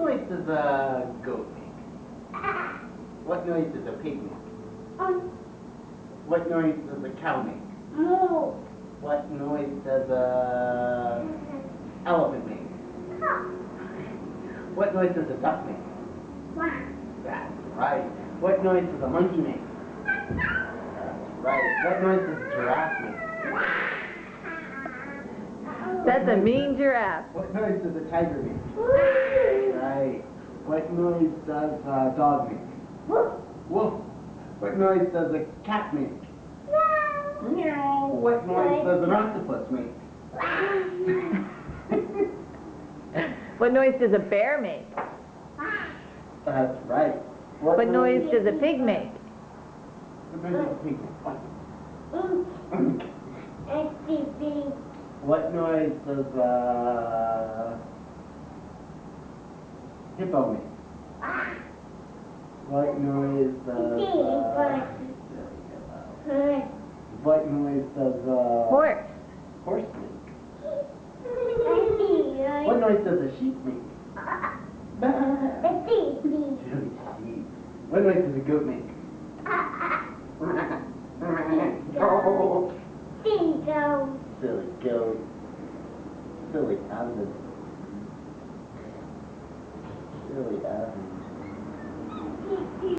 noise does a goat make? What noise does a pig make? What noise does a cow make? Moo. What noise does a elephant make? What noise does a duck make? That's right. What noise does a monkey make? That's right. What noise does a giraffe make? That's a mean giraffe. What noise does a tiger make? Right. What noise does a dog make? Woof. What noise does a cat make? Meow. What noise does an octopus make? What noise does a bear make? That's right. What noise does a pig make? What noise does a pig make? What noise does a hippo make? What noise does what noise does a Horse. horse make? What noise does a sheep make? Silly sheep. What noise does a goat make? Silly goat. Silly Evan. Silly Evan.